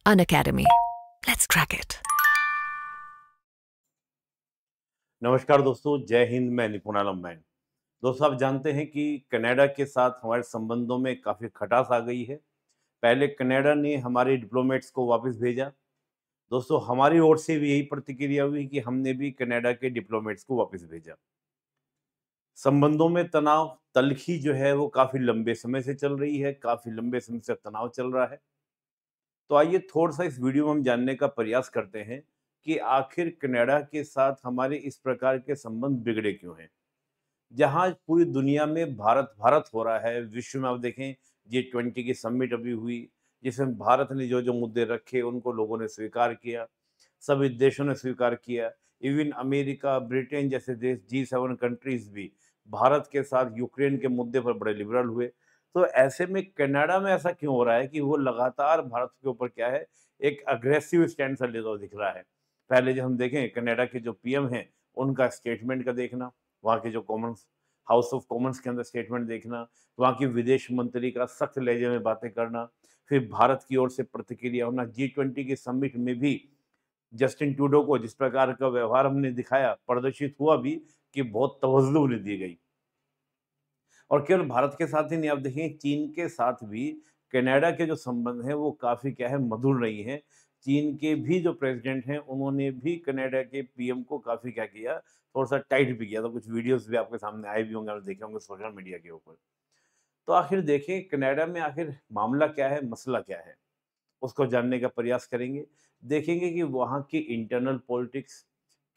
Unacademy. Let's crack it. नमस्कार दोस्तों, जय हिंद। मैं निपुण आलम मैन। दोस्तों, आप जानते हैं कि कनाडा के साथ हमारे संबंधों में काफ़ी खटास आ गई है। पहले कनाडा ने हमारे डिप्लोमेट्स को वापस भेजा। दोस्तों, हमारी ओर से भी यही प्रतिक्रिया हुई कि हमने भी कनाडा के डिप्लोमेट्स को वापस भेजा। संबंधों में तनाव तल्खी जो है वो काफ़ी लंबे समय से चल रही है, काफ़ी लंबे समय से तनाव चल रहा है। तो आइए थोड़ा-सा इस वीडियो में हम जानने का प्रयास करते हैं कि आखिर कनाडा के साथ हमारे इस प्रकार के संबंध बिगड़े क्यों हैं? जहाँ पूरी दुनिया में भारत भारत हो रहा है, विश्व में आप देखें G20 की समिट अभी हुई, जिसमें भारत ने जो-जो मुद्दे रखे उनको लोगों ने स्वीकार किया, सभी देशों ने स्वीकार किया। इवन अमेरिका, ब्रिटेन जैसे देश G7 कंट्रीज़ भी भारत के साथ यूक्रेन के मुद्दे पर बड़े लिबरल हुए। तो ऐसे में कनाडा में ऐसा क्यों हो रहा है कि वो लगातार भारत के ऊपर क्या है, एक अग्रेसिव स्टैंड सा लेता हुआ दिख रहा है। पहले जब हम देखें कनाडा के जो पीएम हैं, उनका स्टेटमेंट का देखना, वहाँ के जो कॉमन्स हाउस ऑफ कॉमन्स के अंदर स्टेटमेंट देखना, वहाँ की विदेश मंत्री का सख्त लहजे में बातें करना, फिर भारत की ओर से प्रतिक्रिया होना। G20 की समिट में भी जस्टिन ट्रूडो को जिस प्रकार का व्यवहार हमने दिखाया, प्रदर्शित हुआ भी कि बहुत तवज्जो उन्हें दी गई। और केवल भारत के साथ ही नहीं, आप देखें चीन के साथ भी कनाडा के जो संबंध हैं वो काफ़ी क्या है, मधुर रही हैं। चीन के भी जो प्रेज़िडेंट हैं उन्होंने भी कनाडा के पीएम को काफ़ी क्या किया, थोड़ा-सा टाइट भी किया। तो कुछ वीडियोज़ भी आपके सामने आए भी होंगे, आपने देखे होंगे सोशल मीडिया के ऊपर। तो आखिर देखें कनाडा में आखिर मामला क्या है, मसला क्या है? उसको जानने का प्रयास करेंगे। देखेंगे कि वहाँ की इंटरनल पॉलिटिक्स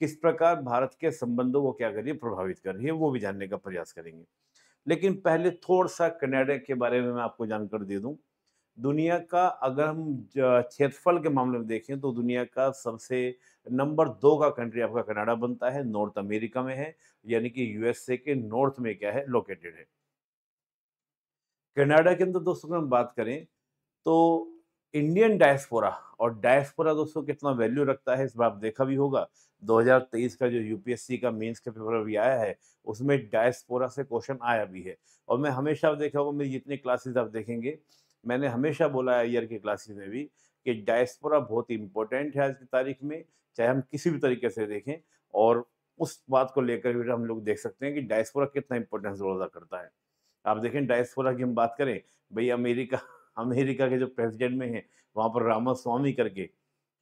किस प्रकार भारत के संबंधों को क्या कर रही है, प्रभावित कर रही है, वो भी जानने का प्रयास करेंगे। लेकिन पहले थोड़ा-सा कनाडा के बारे में मैं आपको जानकारी दे दूँ। दुनिया का अगर हम क्षेत्रफल के मामले में देखें तो दुनिया का सबसे नंबर 2 का कंट्री आपका कनाडा बनता है, नॉर्थ अमेरिका में है, यानी कि यूएसए के नॉर्थ में क्या है, लोकेटेड है। कनाडा के अंदर दोस्तों अगर हम बात करें तो इंडियन डायस्पोरा, और डायस्पोरा दोस्तों कितना वैल्यू रखता है इस बार आप देखा भी होगा। 2023 का जो यूपीएससी का मेंस का पेपर अभी आया है, उसमें डायस्पोरा से क्वेश्चन आया भी है। और मैं हमेशा आप देखा होगा, मेरी जितनी क्लासेस आप देखेंगे, मैंने हमेशा बोला है ईयर की क्लासेस में भी कि डायस्पोरा बहुत इंपॉर्टेंट है आज की तारीख में, चाहे हम किसी भी तरीके से देखें। और उस बात को लेकर भी हम लोग देख सकते हैं कि डायस्पोरा कितना इंपॉर्टेंस रोल अदा करता है। आप देखें डायस्पोरा की हम बात करें, भई अमेरिका अमेरिका के जो प्रेसिडेंट में हैं, वहाँ पर रामास्वामी करके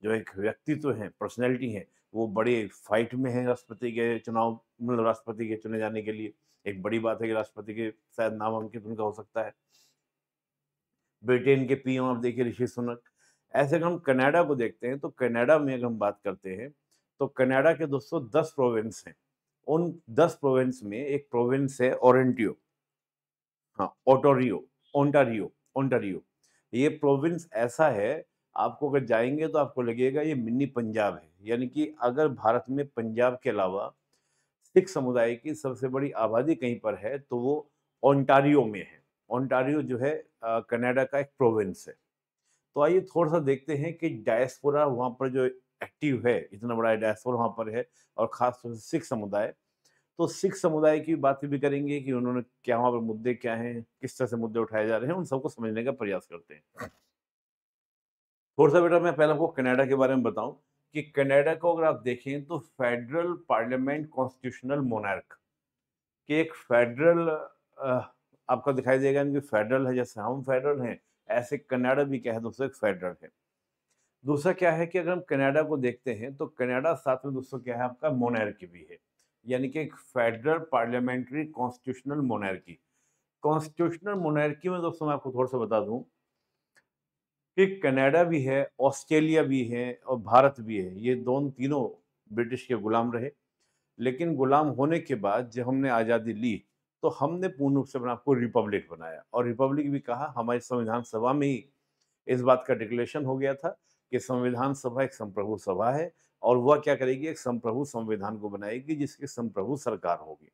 जो एक व्यक्तित्व हैं, पर्सनैलिटी हैं, वो बड़े फाइट में हैं राष्ट्रपति के चुनाव, मतलब राष्ट्रपति के चुने जाने के लिए। एक बड़ी बात है कि राष्ट्रपति के शायद नामांकित उनका हो सकता है। ब्रिटेन के पीएम आप देखिए ऋषि सुनक। ऐसे अगर हम कनाडा को देखते हैं, तो कनाडा में अगर हम बात करते हैं, तो कनाडा के दोस्तों 10 प्रोविंस हैं। उन 10 प्रोविंस में एक प्रोविंस है ओरेंटियो। हाँ, ओंटारियो, ओंटारियो। ये प्रोविंस ऐसा है, आपको अगर जाएँगे तो आपको लगेगा ये मिनी पंजाब है। यानी कि अगर भारत में पंजाब के अलावा सिख समुदाय की सबसे बड़ी आबादी कहीं पर है, तो वो ओंटारियो में है। ओंटारियो जो है कनाडा का एक प्रोविंस है। तो आइए थोड़ा-सा देखते हैं कि डायस्पोरा वहाँ पर जो एक्टिव है, इतना बड़ा डायस्पोरा वहाँ पर है, और ख़ास तौर से सिख समुदाय। तो सिख समुदाय की बातें भी करेंगे कि उन्होंने क्या, वहाँ पर मुद्दे क्या हैं, किस तरह से मुद्दे उठाए जा रहे हैं, उन सबको समझने का प्रयास करते हैं। थोड़ा-सा बेटा मैं पहले आपको कनाडा के बारे में बताऊँ कि कनाडा को अगर आप देखें तो फेडरल पार्लियामेंट कॉन्स्टिट्यूशनल मोनार्क कि एक फेडरल आपको दिखाई देगा कि फेडरल है, जैसे हम फेडरल हैं, ऐसे कनाडा भी क्या है दोस्तों, एक फेडरल है। दूसरा क्या है कि अगर हम कनाडा को देखते हैं तो कनाडा साथ में दोस्तों क्या है, आपका मोनार्की भी है। यानी कि एक federal parliamentary constitutional monarchy. Constitutional monarchy में दोस्तों मैं आपको थोड़ा-सा बता दूँ कि कनाडा भी है, ऑस्ट्रेलिया भी है और भारत भी है। ये दोनों तीनों ब्रिटिश के गुलाम रहे। लेकिन गुलाम होने के बाद जब हमने आज़ादी ली, तो हमने पूर्ण रूप से अपने आप को रिपब्लिक बनाया, और रिपब्लिक भी कहा, हमारी संविधान सभा में ही इस बात का डिक्लेरेशन हो गया था कि संविधान सभा एक संप्रभु सभा है, और वह क्या करेगी, एक संप्रभु संविधान को बनाएगी जिसकी संप्रभु सरकार होगी।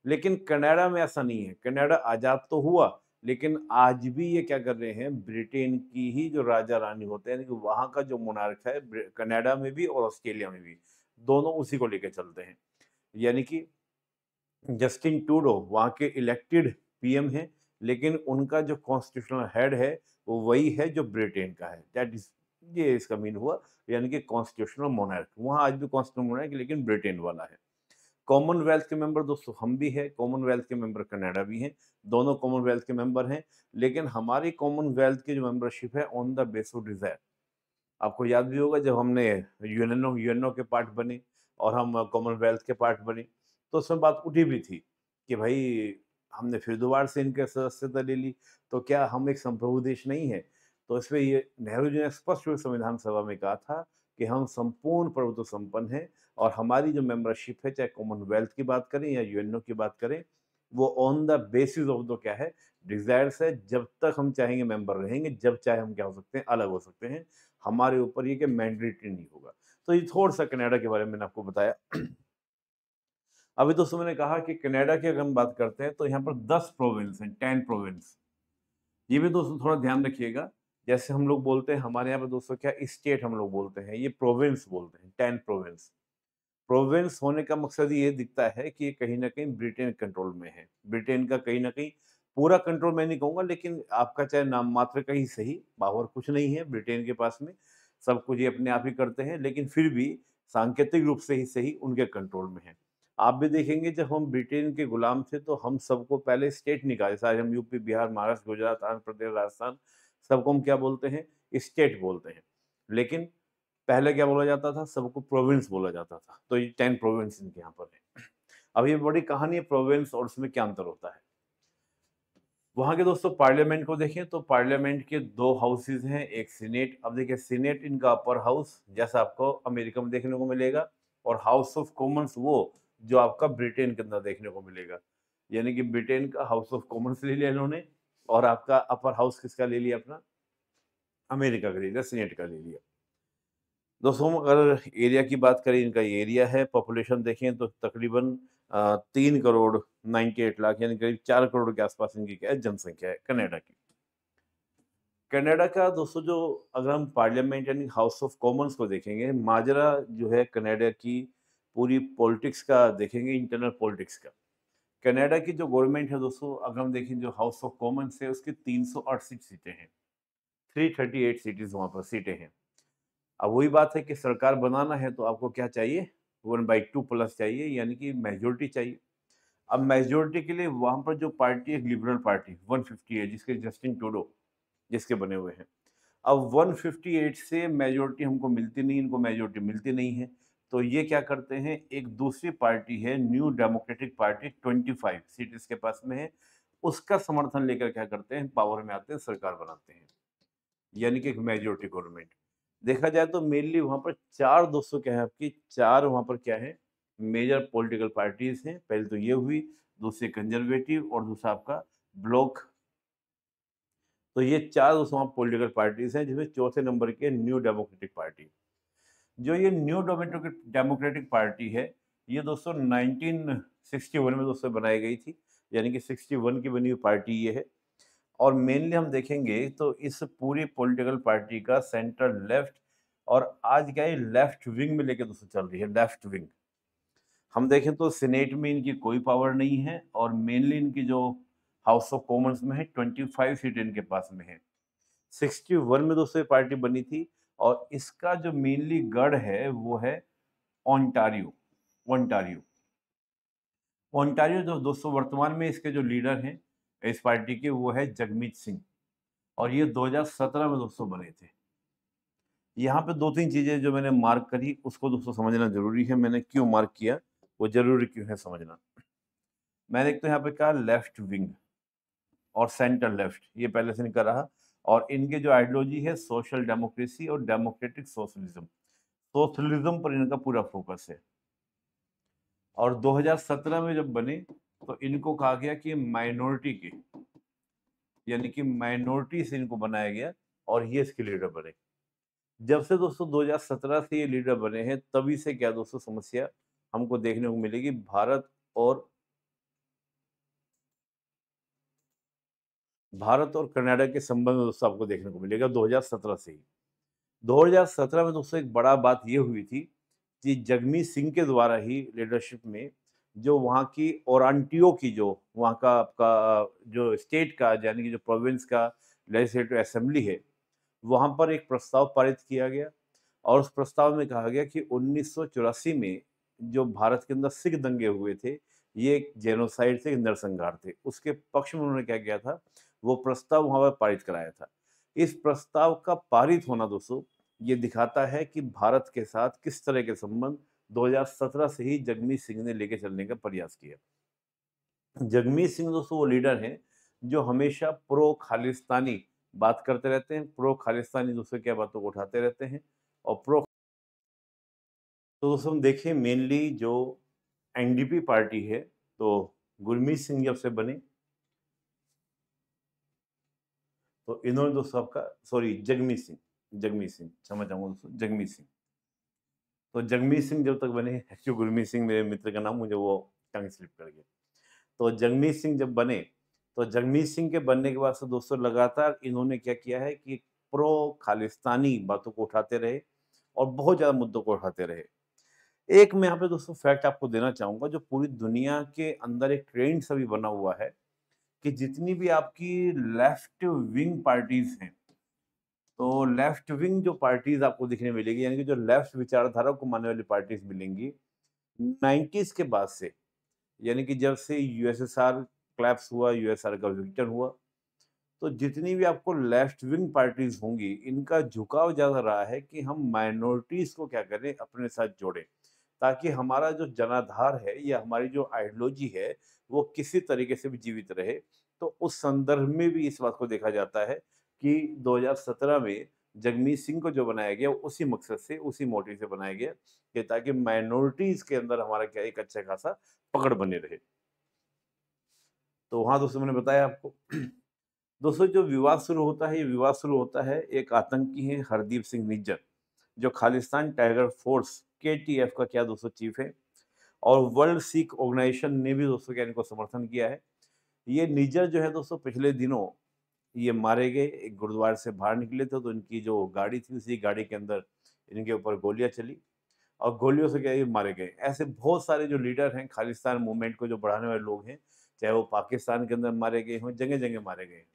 लेकिन कनाडा में ऐसा नहीं है। कनाडा आज़ाद तो हुआ, लेकिन आज भी ये क्या कर रहे हैं, ब्रिटेन की ही जो राजा-रानी होते हैं, यानी कि वहाँ का जो मोनार्क है, कनाडा में भी और ऑस्ट्रेलिया में भी, दोनों उसी को लेके चलते हैं। यानी कि जस्टिन ट्रूडो वहाँ के इलेक्टेड पीएम हैं, लेकिन उनका जो कॉन्स्टिट्यूशनल हेड है, वो वही है जो ब्रिटेन का है। दैट इज़ ये इसका मीन हुआ, यानी कि कॉन्स्टिट्यूशनल मोनार्क। वहाँ आज भी कॉन्स्टिट्यूशनल मोनार्क, लेकिन ब्रिटेन वाला है। कॉमनवेल्थ के मेंबर दोस्तों हम भी हैं, कॉमनवेल्थ के मेंबर कनाडा भी हैं, दोनों कॉमनवेल्थ के मेंबर हैं, लेकिन हमारी कॉमनवेल्थ की जो मेंबरशिप है on the base of desire. आपको याद भी होगा जब हमने यूएनओ के पार्ट बने और हम कॉमनवेल्थ के पार्ट बने, तो उसमें बात उठी भी थी कि भाई हमने फिर दोबारा से इनके सदस्यता ले ली, तो क्या हम एक संप्रभु देश नहीं है? तो इसमें ये नेहरू जी ने स्पष्ट रूप से संविधान सभा में कहा था कि हम संपूर्ण प्रभुत्व संपन्न हैं और हमारी जो मेंबरशिप है, चाहे कॉमनवेल्थ की बात करें या यूएनओ की बात करें, वो on the basis of the क्या है, डिजायर्स है। जब तक हम चाहेंगे मेंबर रहेंगे, जब चाहे हम क्या हो सकते हैं, अलग हो सकते हैं। हमारे ऊपर ये कि मैंडेटरी नहीं होगा। तो ये थोड़ा-सा कनाडा के बारे में मैंने आपको बताया। अभी दोस्तों मैंने कहा कि कनाडा की अगर हम बात करते हैं तो यहाँ पर 10 प्रोविंस हैं, 10 प्रोविंस। ये भी दोस्तों थोड़ा ध्यान रखिएगा। जैसे हम लोग बोलते हैं हमारे यहाँ पे दोस्तों क्या स्टेट हम लोग बोलते हैं, ये प्रोविंस बोलते हैं, 10 प्रोविंस। प्रोविंस होने का मकसद ये दिखता है कि ये कहीं न कहीं ब्रिटेन कंट्रोल में है। ब्रिटेन का कहीं न कहीं पूरा कंट्रोल मैं नहीं कहूँगा, लेकिन आपका चाहे नाम मात्र का ही सही, पावर कुछ नहीं है ब्रिटेन के पास में। सब कुछ ये अपने आप ही करते हैं, लेकिन फिर भी सांकेतिक रूप से ही सही उनके कंट्रोल में है। आप भी देखेंगे जब हम ब्रिटेन के गुलाम थे तो हम सबको पहले स्टेट नहीं कहा, जैसे आज हम यूपी, बिहार, महाराष्ट्र, गुजरात, आंध्र प्रदेश, राजस्थान, सबको हम क्या बोलते हैं? स्टेट बोलते हैं। लेकिन पहले क्या बोला जाता था? सबको प्रोविंस बोला जाता था। तो ये 10 प्रोविंस इनके यहाँ पर है। अब ये बड़ी कहानी है प्रोविंस और उसमें क्या अंतर होता है। वहाँ के दोस्तों पार्लियामेंट को देखें तो पार्लियामेंट के 2 हाउसेज़ हैं, एक सीनेट। अब देखिए सीनेट इनका अपर हाउस जैसा आपको अमेरिका में देखने को मिलेगा, और हाउस ऑफ कॉमन्स वो जो आपका ब्रिटेन के अंदर देखने को मिलेगा। यानी कि ब्रिटेन का हाउस ऑफ कॉमन्स ले लिया इन्होंने, और आपका अपर हाउस किसका ले लिया अपना? अमेरिका का ले लिया, सीनेट का ले लिया। दोस्तों अगर एरिया की बात करें, इनका ये एरिया है, पॉपुलेशन देखें तो तकरीबन 3 करोड़ 98 लाख, यानी करीब 4 करोड़ के आसपास इनकी क्या है, जनसंख्या है कनाडा की। कनाडा का दोस्तों जो अगर हम पार्लियामेंट यानी हाउस ऑफ कॉमन्स को देखेंगे, माजरा जो है कनाडा की पूरी पॉलिटिक्स का देखेंगे, इंटरनल पॉलिटिक्स का। कनाडा की जो गवर्नमेंट है दोस्तों, अगर हम देखें जो हाउस ऑफ कॉमन्स है उसकी 368 सीटें हैं, 338 सीटें वहाँ पर सीटें हैं। अब वही बात है कि सरकार बनाना है तो आपको क्या चाहिए? 1/2 प्लस चाहिए, यानी कि मेजॉरिटी चाहिए। अब मेजॉरिटी के लिए वहाँ पर जो पार्टी है, लिबरल पार्टी 150 है, जिसके जस्टिन ट्रूडो जिसके बने हुए हैं। अब 158 से मेजॉरिटी हमको मिलती नहीं, इनको मेजॉरिटी मिलती नहीं है। तो ये क्या करते हैं, एक दूसरी पार्टी है न्यू डेमोक्रेटिक पार्टी, 25 सीट इसके पास में है। उसका समर्थन लेकर क्या करते हैं, पावर में आते हैं, सरकार बनाते हैं। यानी कि एक मेजॉरिटी गवर्नमेंट। देखा जाए तो मेनली वहाँ पर 4 दोस्तों क्या है आपकी, 4 वहाँ पर क्या है, मेजर पॉलिटिकल पार्टीज़ हैं। पहले तो ये हुई, दूसरी कंजर्वेटिव और दूसरा आपका ब्लॉक। तो ये 4 दोस्तों वहाँ पॉलिटिकल पार्टीज़ हैं, जिसमें चौथे नंबर की है न्यू डेमोक्रेटिक पार्टी। जो ये न्यू डेमोक्रेटिक डेमोक्रेटिक पार्टी है, ये दोस्तों 1961 में दोस्तों बनाई गई थी, यानी कि 61 की बनी हुई पार्टी ये है। और मेनली हम देखेंगे तो इस पूरी पॉलिटिकल पार्टी का सेंटर लेफ्ट, और आज क्या है लेफ्ट विंग में लेके दोस्तों चल रही है, लेफ्ट विंग। हम देखें तो सीनेट में इनकी कोई पावर नहीं है, और मेनली इनकी जो हाउस ऑफ कॉमन्स में है 25 सीट इनके पास में है। 61 में दोस्तों ये पार्टी बनी थी, और इसका जो मेनली गढ़ है वो है ओंटारियो। ओंटारियो ओंटारियो जो दोस्तों वर्तमान में इसके जो लीडर हैं इस पार्टी के, वो है जगमीत सिंह, और ये 2017 में दोस्तों बने थे। यहाँ पे 2-3 चीज़ें जो मैंने मार्क करी उसको दोस्तों समझना ज़रूरी है। मैंने क्यों मार्क किया, वो ज़रूरी क्यों है समझना। मैंने एक तो यहाँ पे कहा लेफ्ट विंग और सेंटर लेफ्ट, ये पहले से इनका रहा, और इनके जो आइडियोलॉजी है सोशल डेमोक्रेसी और डेमोक्रेटिक सोशलिज्म। सोशलिज्म पर इनका पूरा फोकस है। और 2017 में जब बने तो इनको कहा गया कि माइनॉरिटी के, यानी कि माइनॉरिटी से इनको बनाया गया, और ये इसके लीडर बने। जब से दोस्तों 2017 से ये लीडर बने हैं, तभी से क्या दोस्तों समस्या हमको देखने को मिलेगी, भारत और कनाडा के संबंध में दोस्तों आपको देखने को मिलेगा 2017 से ही। 2017 में दोस्तों एक बड़ा बात ये हुई थी कि जगमीत सिंह के द्वारा ही लीडरशिप में जो वहाँ की ओरांटियो की जो वहाँ का आपका जो स्टेट का, यानी कि जो प्रोविंस का लेजिस्लेटिव असेंबली है, वहाँ पर एक प्रस्ताव पारित किया गया और उस प्रस्ताव में कहा गया कि 1984 में जो भारत के अंदर सिख दंगे हुए थे, ये एक जेनोसाइड थे, नरसंहार थे। उसके पक्ष में उन्होंने क्या किया था, वो प्रस्ताव वहाँ पर पारित कराया था। इस प्रस्ताव का पारित होना दोस्तों, ये दिखाता है कि भारत के साथ किस तरह के संबंध 2017 से ही जगमीत सिंह ने लेके चलने का प्रयास किया। जगमीत सिंह दोस्तों वो लीडर हैं, जो हमेशा प्रो खालिस्तानी बात करते रहते हैं, प्रो खालिस्तानी दूसरे क्या बातों को उठाते रहते हैं और प्रो तो दोस्तों हम देखें मेनली जो एनडीपी पार्टी है, तो गुरमीत सिंह जब से बने, तो इन्होंने दोस्तों आपका सॉरी जगमीत सिंह क्षमा चाहूंगा दोस्तों, जगमीत सिंह। तो जगमीत सिंह जब तक बने, एक्चुअली गुरमीत सिंह मेरे मित्र का नाम, मुझे वो टंग स्लिप कर गया। तो जगमीत सिंह जब बने, तो जगमीत सिंह के बनने के बाद से दोस्तों लगातार इन्होंने क्या किया है कि प्रो खालिस्तानी बातों को उठाते रहे और बहुत ज़्यादा मुद्दों को उठाते रहे। एक मैं यहाँ पे दोस्तों फैक्ट आपको देना चाहूँगा, जो पूरी दुनिया के अंदर एक ट्रेंड सा भी बना हुआ है कि जितनी भी आपकी लेफ्ट विंग पार्टीज़ हैं, तो लेफ्ट विंग जो पार्टीज़ आपको दिखने मिलेगी, यानी कि जो लेफ्ट विचारधारा को मानने वाली पार्टीज़ मिलेंगी, 90s के बाद से, यानी कि जब से यूएसएसआर कोलैप्स हुआ, यूएसएसआर का विघटन हुआ, तो जितनी भी आपको लेफ्ट विंग पार्टीज़ होंगी, इनका झुकाव ज़्यादा रहा है कि हम माइनॉरिटीज़ को क्या करें, अपने साथ जोड़ें, ताकि हमारा जो जनाधार है या हमारी जो आइडियोलॉजी है, वो किसी तरीके से भी जीवित रहे। तो उस संदर्भ में भी इस बात को देखा जाता है कि 2017 में जगमीत सिंह को जो बनाया गया, वो उसी मकसद से, उसी मोटिव से बनाया गया कि ताकि माइनॉरिटीज़ के अंदर हमारा क्या एक अच्छा खासा पकड़ बने रहे। तो हाँ, दोस्तों मैंने बताया आपको। दोस्तों जो विवाद शुरू होता है, ये विवाद शुरू होता है, एक आतंकी हैं हरदीप सिंह निज्जर, जो खालिस्तान टाइगर फोर्स केटीएफ का क्या दोस्तों चीफ है और वर्ल्ड सिख ऑर्गेनाइजेशन ने भी दोस्तों क्या इनको समर्थन किया है। ये निज्जर जो है दोस्तों पिछले दिनों ये मारे गए, एक गुरुद्वारे से बाहर निकले थे, तो इनकी जो गाड़ी थी, उसी गाड़ी के अंदर इनके ऊपर गोलियां चली और गोलियों से क्या ये मारे गए। ऐसे बहुत सारे जो लीडर हैं खालिस्तान मूवमेंट को जो बढ़ाने वाले लोग हैं, चाहे वो पाकिस्तान के अंदर मारे गए हों, जगह-जगह मारे गए हैं।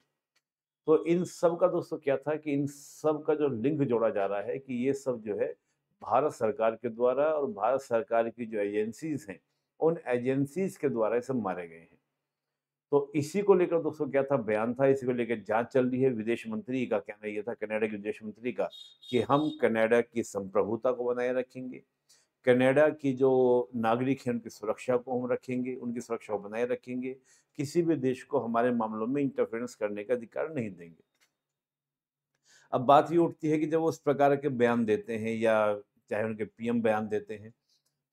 तो इन सब का दोस्तों क्या था कि इन सब का जो लिंक जोड़ा जा रहा है कि ये सब जो है भारत सरकार के द्वारा और भारत सरकार की जो एजेंसीज़ हैं, उन एजेंसीज़ के द्वारा ये सब मारे गए हैं। तो इसी को लेकर दोस्तों क्या था बयान था, इसी को लेकर जाँच चल रही है। विदेश मंत्री का कहना ये था, कनाडा के विदेश मंत्री का, कि हम कनाडा की संप्रभुता को बनाए रखेंगे। कनाडा की जो नागरिक हैं उनकी सुरक्षा को हम रखेंगे, उनकी सुरक्षा को बनाए रखेंगे। किसी भी देश को हमारे मामलों में इंटरफेरेंस करने का अधिकार नहीं देंगे। अब बात ये उठती है कि जब वो इस प्रकार के बयान देते हैं या चाहे उनके पीएम बयान देते हैं,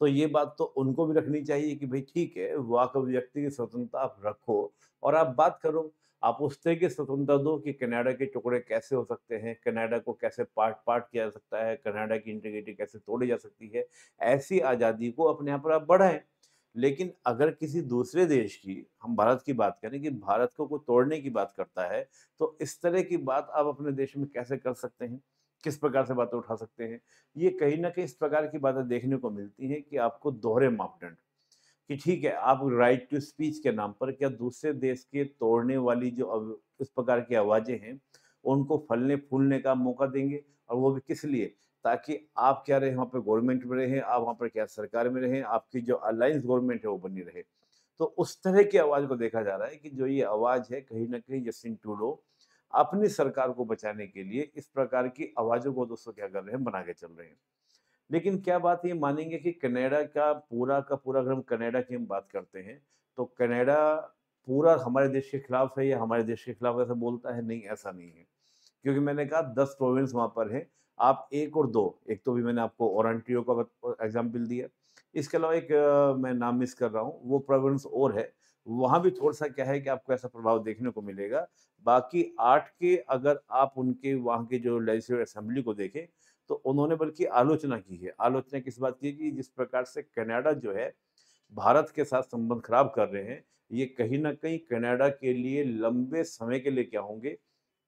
तो ये बात तो उनको भी रखनी चाहिए कि भई ठीक है, वाक अभिव्यक्ति की स्वतंत्रता आप रखो और आप बात करो। आप उस तरह की स्वतंत्रता दो कि कनाडा के टुकड़े कैसे हो सकते हैं, कनाडा को कैसे पार्ट-पार्ट किया जा सकता है, कनाडा की इंटीग्रिटी कैसे तोड़ी जा सकती है। ऐसी आज़ादी को अपने यहाँ पर आप बढ़ाएँ। लेकिन अगर किसी दूसरे देश की, हम भारत की बात करें कि भारत को कोई तोड़ने की बात करता है, तो इस तरह की बात आप अपने देश में कैसे कर सकते हैं? किस प्रकार से बातें उठा सकते हैं? ये कहीं न कहीं इस प्रकार की बातें देखने को मिलती हैं कि आपको दोहरे मापदंड, कि ठीक है, आप राइट टू स्पीच के नाम पर क्या दूसरे देश के तोड़ने वाली जो इस प्रकार की आवाज़ें हैं, उनको फलने-फूलने का मौका देंगे और वो भी किस लिए? ताकि आप क्या रहें वहाँ पे गवर्नमेंट में रहें, आप वहाँ पर क्या सरकार में रहें, आपकी जो अलायंस गवर्नमेंट है वो बनी रहे। तो उस तरह की आवाज़ को देखा जा रहा है कि जो ये आवाज़ है कहीं न कहीं जस्टिन ट्रूडो अपनी सरकार को बचाने के लिए इस प्रकार की आवाज़ों को दोस्तों क्या कर रहे हैं, बना के चल रहे हैं। लेकिन क्या बात ये मानेंगे कि कनाडा का पूरा अगर हम कनाडा की हम बात करते हैं, तो कनाडा पूरा हमारे देश के खिलाफ है या हमारे देश के खिलाफ ऐसा बोलता है? नहीं, ऐसा नहीं है। क्योंकि मैंने कहा 10 प्रोविंस वहाँ पर हैं, आप 1 और 2, एक तो भी मैंने आपको ओरंटियो का एग्ज़ाम्पल दिया। इसके अलावा एक मैं नाम मिस कर रहा हूँ, वो प्रोविंस और है, वहाँ भी थोड़ा-सा क्या है कि आपको ऐसा प्रभाव देखने को मिलेगा। बाकी 8 के अगर आप उनके वहाँ के जो लेजिस्लेटिव असेंबली को देखें, तो उन्होंने बल्कि आलोचना की है। आलोचना किस बात की है कि जिस प्रकार से कनाडा जो है, भारत के साथ संबंध खराब कर रहे हैं, ये कहीं न कहीं कनाडा के लिए लंबे समय के लिए क्या होंगे,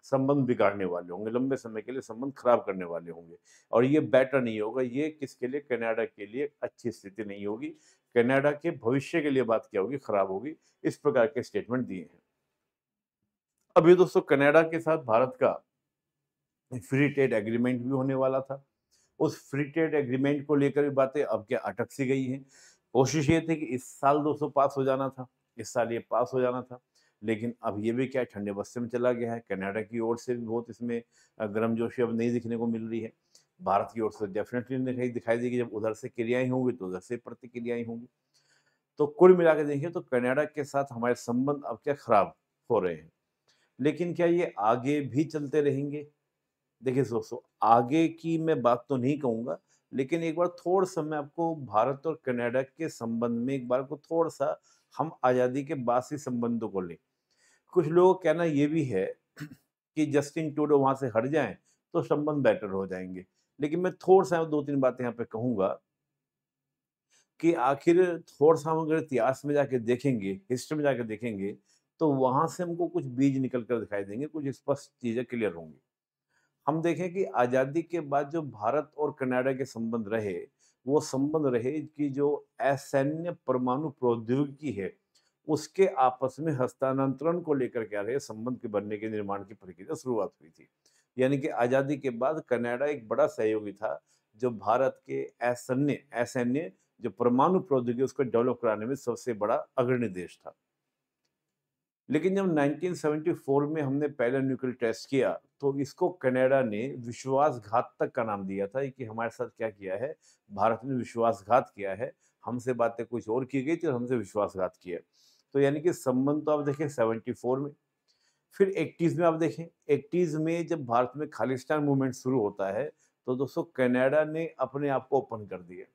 संबंध बिगाड़ने वाले होंगे, लंबे समय के लिए संबंध खराब करने वाले होंगे। और ये बेटर नहीं होगा, ये किसके लिए? कनाडा के लिए अच्छी स्थिति नहीं होगी। कनाडा के भविष्य के लिए बात क्या होगी? खराब होगी। इस प्रकार के स्टेटमेंट दिए हैं। अब ये दोस्तों कनाडा के साथ भारत का फ्री ट्रेड एग्रीमेंट भी होने वाला था। उस फ्री ट्रेड एग्रीमेंट को लेकर भी बातें अब क्या अटक सी गई हैं। कोशिश ये थी कि इस साल 200 पास हो जाना था, इस साल ये पास हो जाना था, लेकिन अब ये भी क्या है, ठंडे बस्ते में चला गया है। कनाडा की ओर से भी बहुत इसमें गर्मजोशी अब नहीं दिखने को मिल रही है। भारत की ओर से डेफ़िनेटली दिखाई दिखाई देगी, जब उधर से क्रियाएँ होंगी तो उधर से प्रतिक्रियाएँ होंगी। तो कुल मिला के देखिए तो कनाडा के साथ हमारे संबंध अब क्या खराब हो रहे हैं। लेकिन क्या ये आगे भी चलते रहेंगे? देखिए दोस्तों, आगे की मैं बात तो नहीं कहूँगा, लेकिन एक बार थोड़ा-सा मैं आपको भारत और कनाडा के संबंध में एक बार को थोड़ा-सा हम आज़ादी के बाद से संबंधों को लें। कुछ लोगों का कहना ये भी है कि जस्टिन ट्रूडो वहाँ से हट जाएँ, तो संबंध बेटर हो जाएँगे। लेकिन मैं थोड़ा-सा 2-3 बातें यहाँ पे कहूँगा कि आखिर थोड़ा-सा हम अगर इतिहास में जाके देखेंगे, हिस्ट्री में जाके देखेंगे, तो वहाँ से हमको कुछ बीज निकल कर दिखाई देंगे, कुछ स्पष्ट चीज़ें क्लियर होंगी। हम देखें कि आज़ादी के बाद जो भारत और कनाडा के संबंध रहे, वो संबंध रहे कि जो असैन्य परमाणु प्रौद्योगिकी है, उसके आपस में हस्तांतरण को लेकर क्या रहे, संबंध के बनने के निर्माण की प्रक्रिया शुरुआत हुई थी। यानी कि आज़ादी के बाद कनाडा एक बड़ा सहयोगी था, जो भारत के असैन्य असैन्य जो परमाणु प्रौद्योगिकी उसको डेवलप कराने में सबसे बड़ा अग्रणी देश था। लेकिन जब 1974 में हमने पहला न्यूक्लियर टेस्ट किया, तो इसको कनाडा ने विश्वासघातक का नाम दिया था कि हमारे साथ क्या किया है, भारत ने विश्वासघात किया है, हमसे बातें कुछ और की गई थी और हमसे विश्वासघात किया। तो यानी कि संबंध तो आप देखें 74 में, फिर 80s में आप देखें, 80s में जब भारत में खालिस्तान मूवमेंट शुरू होता है, तो दोस्तों कनाडा ने अपने आप को ओपन कर दिया।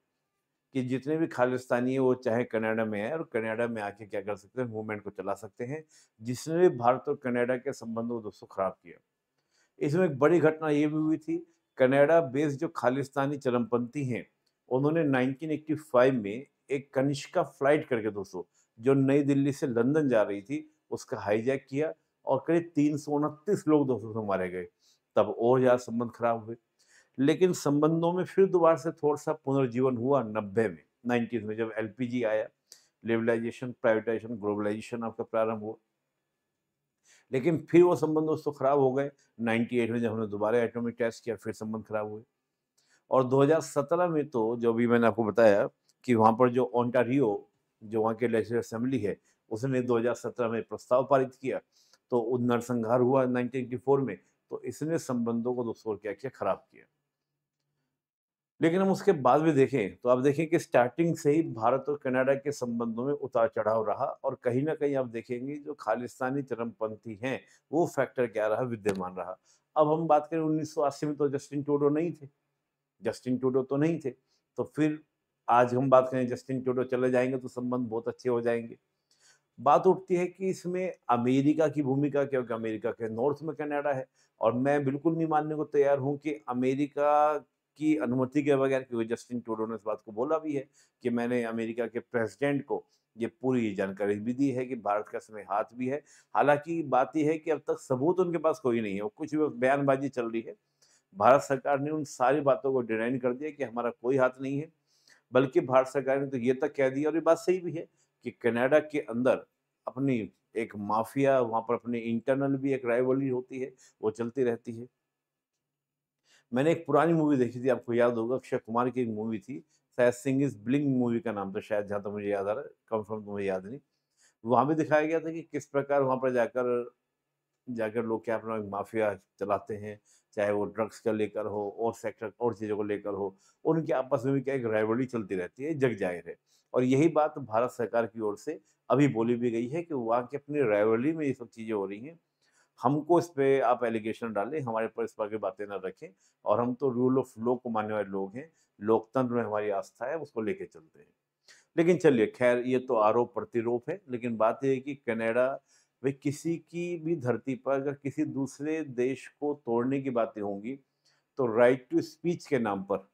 कि जितने भी खालिस्तानी हैं वो चाहे कनाडा में आएँ और कनाडा में आके क्या कर सकते हैं, मूवमेंट को चला सकते हैं, जिसने भी भारत और कनाडा के संबंधों को दोस्तों खराब किया। इसमें एक बड़ी घटना ये भी हुई थी, कनाडा बेस्ड जो खालिस्तानी चरमपंथी हैं, उन्होंने 1985 में एक कनिष्का फ्लाइट करके दोस्तों, जो नई दिल्ली से लंदन जा रही थी, उसका हाईजैक किया और करीब 329 लोग दोस्तों उसमें मारे गए। तब और ज़्यादा संबंध खराब हुए। लेकिन संबंधों में फिर दोबारा से थोड़ा-सा पुनर्जीवन हुआ 90 में, 90s में जब एलपीजी आया, लिबरलाइज़ेशन, प्राइवेटाइज़ेशन, ग्लोबलाइज़ेशन आपका प्रारंभ हुआ। लेकिन फिर वो संबंध दोस्तों खराब हो गए, 98 में जब हमने दोबारा एटॉमिक टेस्ट किया, फिर संबंध खराब हुए। और 2017 में तो जो अभी मैंने आपको बताया कि वहाँ पर जो ओंटारियो, जो वहाँ के लेजिस्लेटिव असेंबली है, उसने 2017 में प्रस्ताव पारित किया, तो वो नरसंहार हुआ 1984 में, तो इसने संबंधों को दोस्तों क्या किया, खराब किया। लेकिन हम उसके बाद भी देखें, तो आप देखें कि स्टार्टिंग से ही भारत और कनाडा के संबंधों में उतार-चढ़ाव रहा और कहीं न कहीं आप देखेंगे जो खालिस्तानी चरमपंथी हैं, वो फैक्टर क्या रहा, विद्यमान रहा। अब हम बात करें 1980 में तो जस्टिन ट्रूडो नहीं थे, जस्टिन ट्रूडो तो नहीं थे, तो फिर आज हम बात करें जस्टिन ट्रूडो चले जाएँगे तो संबंध बहुत अच्छे हो जाएँगे। बात उठती है कि इसमें अमेरिका की भूमिका, क्योंकि अमेरिका के नॉर्थ में कनाडा है और मैं बिल्कुल नहीं मानने को तैयार हूँ कि अमेरिका की अनुमति के बगैर, क्योंकि जस्टिन ट्रूडो ने इस बात को बोला भी है कि मैंने अमेरिका के प्रेसिडेंट को ये पूरी जानकारी भी दी है कि भारत का इसमें हाथ भी है। हालाँकि बात ये है कि अब तक सबूत उनके पास कोई नहीं है, वो कुछ भी बयानबाज़ी चल रही है। भारत सरकार ने उन सारी बातों को डिनाई कर दिया कि हमारा कोई हाथ नहीं है। बल्कि भारत सरकार ने तो ये तक कह दिया और ये बात सही भी है कि कनाडा के अंदर अपनी एक माफिया, वहाँ पर अपनी इंटरनल भी एक राइवलरी होती है, वो चलती रहती है। मैंने एक पुरानी मूवी देखी थी, आपको याद होगा, अक्षय कुमार की एक मूवी थी, शायद सिंह इज़ ब्लिंग मूवी का नाम था शायद, जहाँ तक मुझे याद आ रहा है, कन्फर्म तो मुझे याद नहीं। वहाँ भी दिखाया गया था कि किस प्रकार वहाँ पर जाकर जाकर लोग क्या अपना माफिया चलाते हैं, चाहे वो ड्रग्स का लेकर हो और सेक्टर और चीज़ों को लेकर हो, उनके आपस में भी क्या एक राइवलरी चलती रहती है, जग जाहिर है। और यही बात भारत सरकार की ओर से अभी बोली भी गई है कि वहाँ की अपनी राइवलरी में ये सब चीज़ें हो रही हैं। हमको इस पे आप एलिगेशन डालें, हमारे ऊपर इस तरह की बातें ना रखें और हम तो रूल ऑफ लॉ को मानने वाले लोग हैं, लोकतंत्र में हमारी आस्था है, उसको लेके चलते हैं। लेकिन चलिए खैर ये तो आरोप-प्रत्यारोप है, लेकिन बात ये है कि कनाडा वे किसी की भी धरती पर अगर किसी दूसरे देश को तोड़ने की बातें होंगी, तो राइट टू स्पीच के नाम पर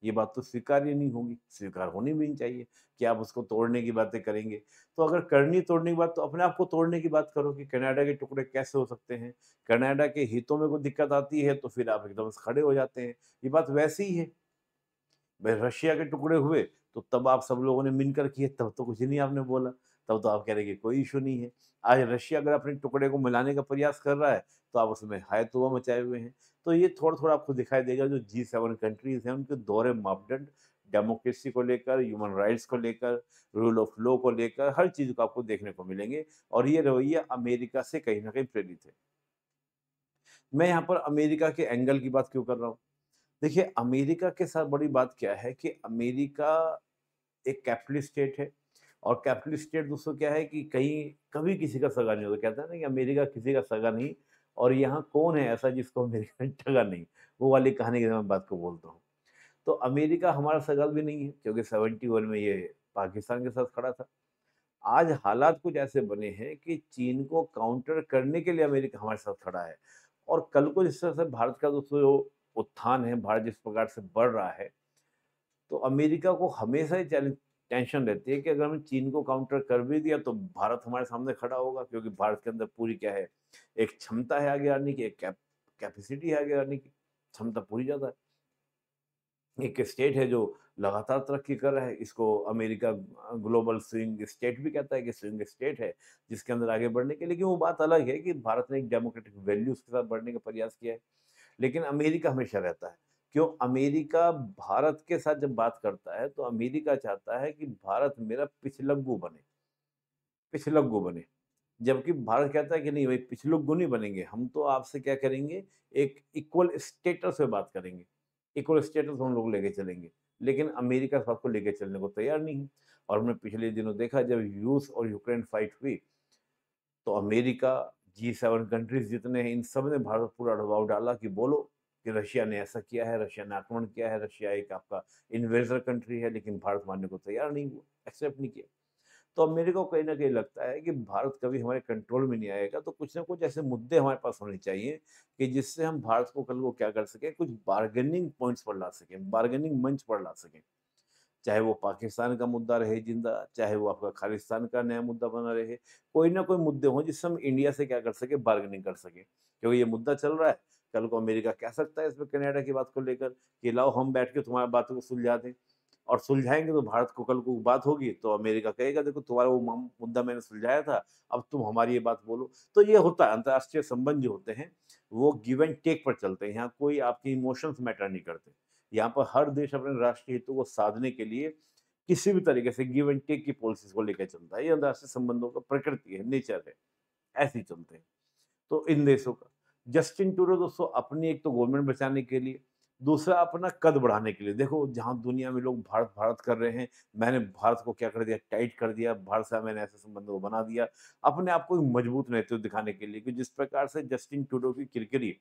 ये बात तो स्वीकार्य नहीं होगी, स्वीकार होनी भी नहीं चाहिए कि आप उसको तोड़ने की बातें करेंगे। तो अगर करनी तोड़ने की बात तो अपने आप को तोड़ने की बात करो कि कनाडा के टुकड़े कैसे हो सकते हैं? कनाडा के हितों में कोई दिक्कत आती है तो फिर आप एकदम से खड़े हो जाते हैं। ये बात वैसी ही है। भाई रशिया के टुकड़े हुए, तो तब आप सब लोगों ने मिलकर किए, तब तो कुछ नहीं आपने बोला। तब तो आप कह रहे हैं कि कोई इश्यू नहीं है। आज रशिया अगर अपने टुकड़े को मिलाने का प्रयास कर रहा है, तो आप उसमें हाय तौबा मचाए हुए हैं। तो ये थोड़ा-थोड़ा आपको दिखाई देगा जो G7 कंट्रीज़ हैं उनके दोहरे मापदंड डेमोक्रेसी को लेकर, ह्यूमन राइट्स को लेकर, रूल ऑफ लॉ को लेकर हर चीज़ को आपको देखने को मिलेंगे और ये रवैया अमेरिका से कहीं न कहीं प्रेरित है। मैं यहाँ पर अमेरिका के एंगल की बात क्यों कर रहा हूँ? देखिए, अमेरिका के साथ बड़ी बात क्या है कि अमेरिका एक कैपिटलिस्ट स्टेट है और कैपिटलिस्ट स्टेट दोस्तों क्या है कि कहीं कभी किसी का सगा नहीं होता। कहते हैं ना कि अमेरिका किसी का सगा नहीं और यहाँ कौन है ऐसा जिसको अमेरिका ने ठगा नहीं, वो वाली कहानी की मैं बात को बोलता हूँ। तो अमेरिका हमारा सगा भी नहीं है क्योंकि 71 में ये पाकिस्तान के साथ खड़ा था। आज हालात कुछ ऐसे बने हैं कि चीन को काउंटर करने के लिए अमेरिका हमारे साथ खड़ा है और कल को जिस तरह से भारत का दोस्तों जो उत्थान है, भारत जिस प्रकार से बढ़ रहा है, तो अमेरिका को हमेशा ही टेंशन रहती है कि अगर हमने चीन को काउंटर कर भी दिया तो भारत हमारे सामने खड़ा होगा क्योंकि भारत के अंदर पूरी क्या है, एक क्षमता है आगे आने की, एक कैपेसिटी है आगे आने की, क्षमता पूरी ज़्यादा है। एक स्टेट है जो लगातार तरक्की कर रहा है, इसको अमेरिका ग्लोबल स्विंग स्टेट भी कहता है कि स्विंग स्टेट है, जिसके अंदर आगे बढ़ने के, लेकिन वो बात अलग है कि भारत ने एक डेमोक्रेटिक वैल्यूज़ के साथ बढ़ने का प्रयास किया है। लेकिन अमेरिका हमेशा रहता है। क्यों? अमेरिका भारत के साथ जब बात करता है, तो अमेरिका चाहता है कि भारत मेरा पिछलग्गू बने, पिछलग्गू बने। जबकि भारत कहता है कि नहीं भाई पिछलग्गू नहीं बनेंगे, हम तो आपसे क्या करेंगे, एक इक्वल स्टेटस पे बात करेंगे। इक्वल स्टेटस हम लोग लेके चलेंगे। लेकिन अमेरिका इस बात को लेके चलने को तैयार नहीं है। और हमने पिछले दिनों देखा जब रूस और यूक्रेन फाइट हुई, तो अमेरिका, G7 कंट्रीज़ जितने हैं, इन सब ने भारत पर पूरा दबाव डाला कि बोलो कि रशिया ने ऐसा किया है, रशिया ने आक्रमण किया है, रशिया एक आपका इन्वेसर कंट्री है, लेकिन भारत मानने को तैयार नहीं हुआ, एक्सेप्ट नहीं किया। तो अमेरिका को कहीं न कहीं लगता है कि भारत कभी हमारे कंट्रोल में नहीं आएगा, तो कुछ न कुछ ऐसे मुद्दे हमारे पास होने चाहिए कि जिससे हम भारत को कल को क्या कर सकें, कुछ बार्गेनिंग पॉइंट्स पर ला सकें, बार्गेनिंग मंच पर ला सकें। चाहे वो पाकिस्तान का मुद्दा रहे ज़िंदा, चाहे वो आपका खालिस्तान का नया मुद्दा बना रहे, कोई ना कोई मुद्दे हों जिससे हम इंडिया से क्या कर सकें, बार्गेनिंग कर सकें। क्योंकि ये मुद्दा चल रहा है, कल को अमेरिका कह सकता है इसमें कनाडा की बात को लेकर कि लाओ हम बैठ के तुम्हारी बातों को सुलझा दें और सुलझाएँगे तो भारत को कल को बात होगी तो अमेरिका कहेगा देखो तुम्हारा वो मुद्दा मैंने सुलझाया था, अब तुम हमारी ये बात बोलो। तो ये होता है अंतर्राष्ट्रीय संबंध जो होते हैं, वो गिव एंड टेक पर चलते हैं, यहाँ कोई आपके इमोशंस मैटर नहीं करते। यहाँ पर हर देश अपने राष्ट्रीय हितों को साधने के लिए किसी भी तरीके से गिव एंड टेक की पॉलिसीज़ को लेके चलता है। ये अंतर्राष्ट्रीय संबंधों का प्रकृति है, नेचर है, ऐसे ही चलते हैं। तो इन देशों का जस्टिन ट्रूडो दोस्तों अपनी एक तो गवर्नमेंट बचाने के लिए, दूसरा अपना कद बढ़ाने के लिए। देखो जहाँ दुनिया में लोग भारत, भारत कर रहे हैं, मैंने भारत को क्या कर दिया, टाइट कर दिया, भारत से मैंने ऐसे संबंधों को बना दिया, अपने आप को एक मजबूत नेतृत्व दिखाने के लिए कि जिस प्रकार से जस्टिन ट्रूडो की किरकिरी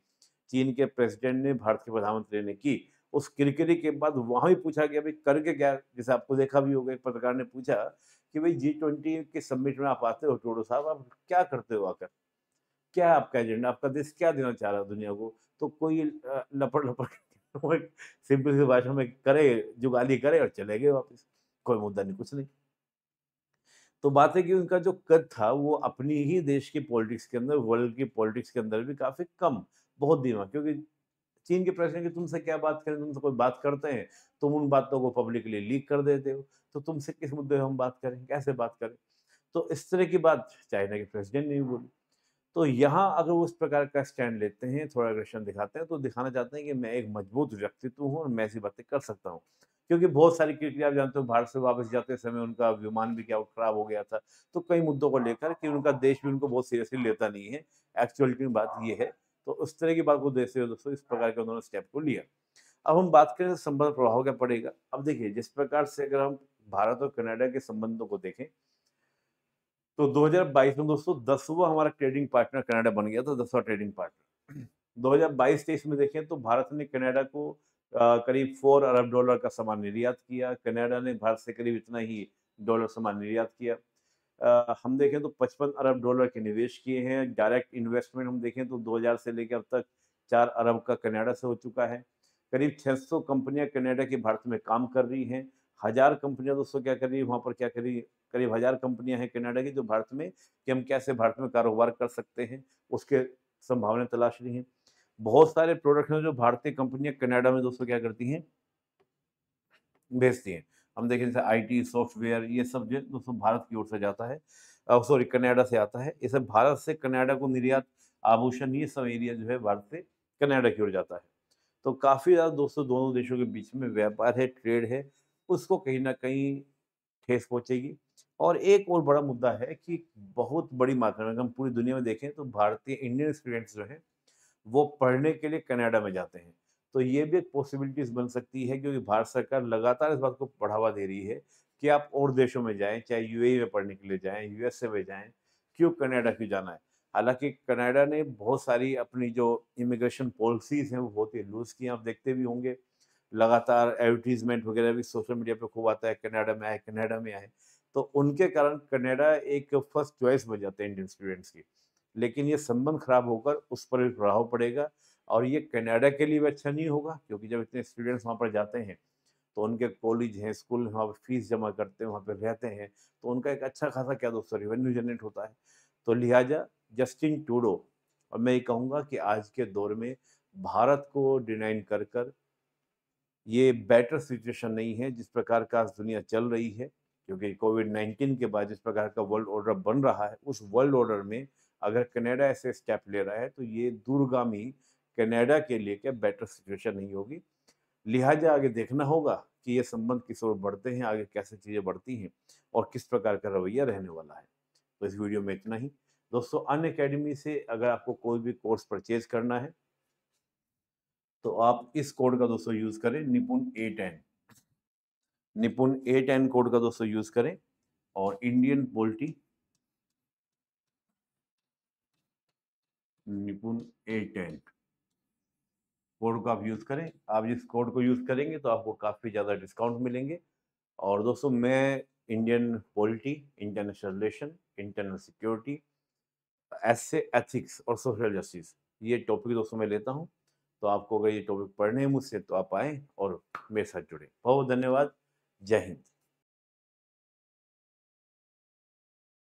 चीन के प्रेसिडेंट ने भारत के प्रधानमंत्री ने की, उस किरकिरी के बाद वहाँ भी पूछा गया, "भई करके क्या?" जैसे आपको देखा भी होगा एक पत्रकार ने पूछा कि, "भई G20 के समिट में आप आते हो ट्रूडो साहब, आप क्या करते हो आकर? क्या है आपका एजेंडा? आपका देश क्या देना चाह रहा है दुनिया को?" तो कोई लपड़-लपड़ के वो एक सिंपल सी भाषा में करे, जुगाली करे और चले गए वापस। कोई मुद्दा नहीं, कुछ नहीं। तो बात है कि उनका जो कद था वो अपनी ही देश की पॉलिटिक्स के अंदर, वर्ल्ड की पॉलिटिक्स के अंदर भी काफ़ी कम, बहुत धीमा, क्योंकि चीन के प्रेसिडेंट की तुमसे क्या बात करें, तुमसे कोई बात करते हैं, तुम उन बातों को पब्लिकली लीक कर देते हो, तो तुमसे किस मुद्दे पे हम बात करें, कैसे बात करें? तो इस तरह की बात चाइना के प्रेसिडेंट ने भी बोली। तो यहाँ अगर वो इस प्रकार का स्टैंड लेते हैं, थोड़ा एग्रेशन दिखाते हैं, तो दिखाना चाहते हैं कि मैं एक मजबूत व्यक्तित्व हूँ और मैं ऐसी बातें कर सकता हूँ। क्योंकि बहुत सारी क्योंकि आप जानते हो भारत से वापस जाते समय उनका विमान भी क्या खराब हो गया था। तो कई मुद्दों को लेकर कि उनका देश भी उनको बहुत सीरियसली लेता नहीं है। एक्चुअलिटी में बात ये है। तो उस तरह की बात को देखते हुए दोस्तों इस प्रकार के उन्होंने स्टेप को लिया। अब हम बात करें तो संबंध प्रभाव क्या पड़ेगा? अब देखिए जिस प्रकार से अगर हम भारत और कनाडा के संबंधों को देखें तो 2022 में दोस्तों 10वां हमारा ट्रेडिंग पार्टनर कनाडा बन गया था, 10वां ट्रेडिंग पार्टनर। 2022-23 में देखें तो भारत ने कनाडा को करीब 4 अरब डॉलर का सामान निर्यात किया, कनाडा ने भारत से करीब इतना ही डॉलर सामान निर्यात किया। हम देखें तो 55 अरब डॉलर के निवेश किए हैं, डायरेक्ट इन्वेस्टमेंट हम देखें तो 2000 से लेकर अब तक 4 अरब का कनाडा से हो चुका है। करीब 600 कंपनियाँ कनाडा की भारत में काम कर रही हैं। 1000 कंपनियाँ दोस्तों क्या कर रही है वहाँ पर क्या कर रही है, करीब 1000 कंपनियाँ हैं कनाडा की जो भारत में कि हम कैसे भारत में कारोबार कर सकते हैं, उसके संभावनाएँ तलाश रही हैं। बहुत सारे प्रोडक्ट हैं जो भारतीय कंपनियाँ कनाडा में दोस्तों क्या करती हैं, भेजती हैं। हम देखें जैसे आईटी, सॉफ्टवेयर ये सब जो है दोस्तों भारत की ओर से जाता है सॉरी कनाडा से आता है। ये सब भारत से कनाडा को निर्यात, आभूषण ये सब एरिया जो है भारत से कनाडा की ओर जाता है। तो काफ़ी ज़्यादा दोस्तों दोनों देशों के बीच में व्यापार है, ट्रेड है, उसको कहीं न कहीं ठेस पहुँचेगी। और एक और बड़ा मुद्दा है कि बहुत बड़ी मात्रा में अगर हम पूरी दुनिया में देखें तो भारतीय इंडियन स्टूडेंट्स जो हैं, वो पढ़ने के लिए कनाडा में जाते हैं। तो ये भी एक पॉसिबिलिटीज़ बन सकती है क्योंकि भारत सरकार लगातार इस बात को बढ़ावा दे रही है कि आप और देशों में जाएँ, चाहे यूएई में पढ़ने के लिए जाएँ, यूएसए में जाएँ, क्यों कनाडा क्यों जाना है? हालाँकि कनाडा ने बहुत सारी अपनी जो इमिग्रेशन पॉलिसीज़ हैं, वो बहुत ही लूज़ की हैं, आप देखते भी होंगे। लगातार एडवर्टाइज़मेंट वगैरह भी सोशल मीडिया पे खूब आता है, कनाडा में आए, कनाडा में आए। तो उनके कारण कनाडा एक फर्स्ट चॉइस बन जाते हैं इंडियन स्टूडेंट्स की। लेकिन ये संबंध खराब होकर उस पर भी प्रभाव पड़ेगा और ये कनाडा के लिए भी अच्छा नहीं होगा क्योंकि जब इतने स्टूडेंट्स वहाँ पर जाते हैं, तो उनके कॉलेज हैं, स्कूल हैं, वहाँ पे फीस जमा करते हैं, वहाँ पे रहते हैं, तो उनका एक अच्छा खासा क्या दोस्तों रेवेन्यू जनरेट होता है। तो लिहाजा जस्टिन ट्रूडो और मैं ये कहूँगा कि आज के दौर में भारत को डिनाइन कर कर ये बेटर सिचुएशन नहीं है जिस प्रकार का आज दुनिया चल रही है क्योंकि कोविड-19 के बाद जिस प्रकार का वर्ल्ड ऑर्डर बन रहा है, उस वर्ल्ड ऑर्डर में अगर कनाडा ऐसे स्टेप ले रहा है, तो ये दूरगामी कनाडा के लिए क्या बेटर सिचुएशन नहीं होगी। लिहाजा आगे देखना होगा कि ये संबंध किस ओर बढ़ते हैं, आगे कैसे चीज़ें बढ़ती हैं और किस प्रकार का रवैया रहने वाला है। तो इस वीडियो में इतना ही। दोस्तों अनअकैडमी से अगर आपको कोई भी कोर्स परचेज़ करना है, तो आप इस कोड का दोस्तों यूज़ करें निपुण A10 निपुण A10 कोड का दोस्तों यूज़ करें और इंडियन पॉलिटी निपुण A10 कोड को आप यूज़ करें। आप इस कोड को यूज़ करेंगे तो आपको काफ़ी ज़्यादा डिस्काउंट मिलेंगे। और दोस्तों मैं Indian polity, international relation, internal security, ऐसे एथिक्स और सोशल जस्टिस ये टॉपिक दोस्तों मैं लेता हूँ। तो आपको अगर ये टॉपिक पढ़ने हैं मुझसे तो आप आएँ और मेरे साथ जुड़ें। बहुत धन्यवाद। जय हिंद।